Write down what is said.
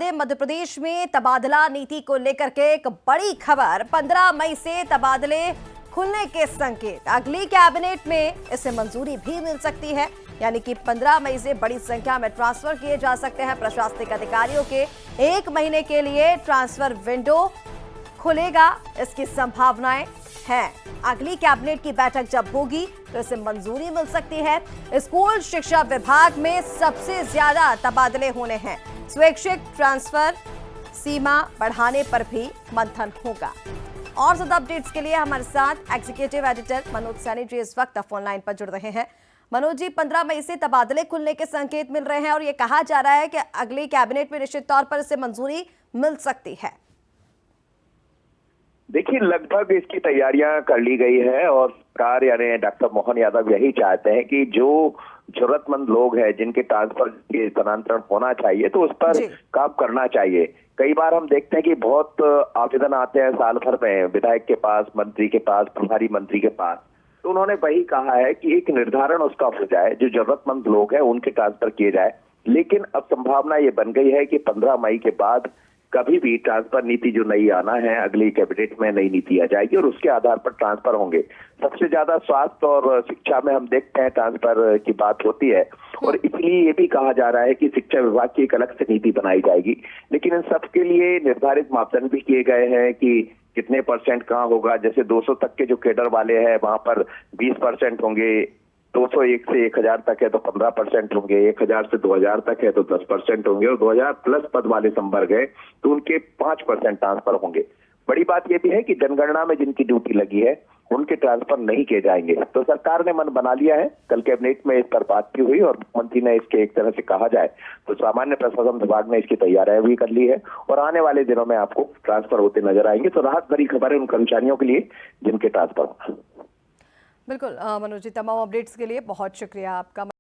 बड़े मध्य प्रदेश में तबादला नीति को लेकर के एक बड़ी खबर। 15 मई से तबादले खुलने के संकेत। अगली कैबिनेट में इसे मंजूरी भी मिल सकती है, यानी कि 15 मई से बड़ी संख्या में ट्रांसफर किए जा सकते हैं। प्रशासनिक अधिकारियों के 1 महीने के लिए ट्रांसफर विंडो खुलेगा, इसकी संभावनाएं हैं। अगली कैबिनेट की बैठक जब होगी तो इसे मंजूरी मिल सकती है। स्कूल शिक्षा विभाग में सबसे ज्यादा तबादले होने हैं। स्वैच्छिक ट्रांसफर सीमा बढ़ाने पर भी मंथन होगा। और ज्यादा अपडेट्स के लिए हमारे साथ एग्जीक्यूटिव एडिटर मनोज सैनी जी इस वक्त फोन लाइन पर जुड़ रहे हैं। मनोज जी, 15 मई से तबादले खुलने के संकेत मिल रहे हैं और ये कहा जा रहा है कि अगली कैबिनेट में निश्चित तौर पर इसे मंजूरी मिल सकती है। देखिए, लगभग इसकी तैयारियां कर ली गई है और सरकार यानी डॉक्टर मोहन यादव यही चाहते हैं कि जो जरूरतमंद लोग हैं जिनके ट्रांसफर के स्थानांतरण होना चाहिए तो उस पर काम करना चाहिए। कई बार हम देखते हैं कि बहुत आवेदन आते हैं साल भर में विधायक के पास, मंत्री के पास, प्रभारी मंत्री के पास, तो उन्होंने वही कहा है कि एक निर्धारण उसका हो जाए, जो जरूरतमंद लोग हैं उनके ट्रांसफर किए जाए। लेकिन अब संभावना ये बन गई है कि 15 मई के बाद कभी भी ट्रांसफर नीति जो नई आना है, अगली कैबिनेट में नई नीति आ जाएगी और उसके आधार पर ट्रांसफर होंगे। सबसे ज्यादा स्वास्थ्य और शिक्षा में हम देखते हैं ट्रांसफर की बात होती है और इसलिए ये भी कहा जा रहा है कि शिक्षा विभाग की एक अलग से नीति बनाई जाएगी। लेकिन इन सब के लिए निर्धारित मापदंड भी किए गए हैं कि कितने परसेंट कहाँ होगा। जैसे 200 तक के जो कैडर वाले हैं वहां पर 20% होंगे, 201 से 1000 तक है तो 15% होंगे, 1000 से 2000 तक है तो 10% होंगे और 2000 प्लस पद वाले संवर्ग है तो उनके 5% ट्रांसफर होंगे। बड़ी बात यह भी है कि जनगणना में जिनकी ड्यूटी लगी है उनके ट्रांसफर नहीं किए जाएंगे। तो सरकार ने मन बना लिया है। कल कैबिनेट में इस पर बात भी हुई और मुख्यमंत्री ने इसके एक तरह से कहा जाए तो सामान्य प्रशासन विभाग ने इसकी तैयारियां भी कर ली है और आने वाले दिनों में आपको ट्रांसफर होते नजर आएंगे। तो राहत भरी खबर है उन कर्मचारियों के लिए जिनके ट्रांसफर होना। बिल्कुल मनोज जी, तमाम अपडेट्स के लिए बहुत शुक्रिया आपका।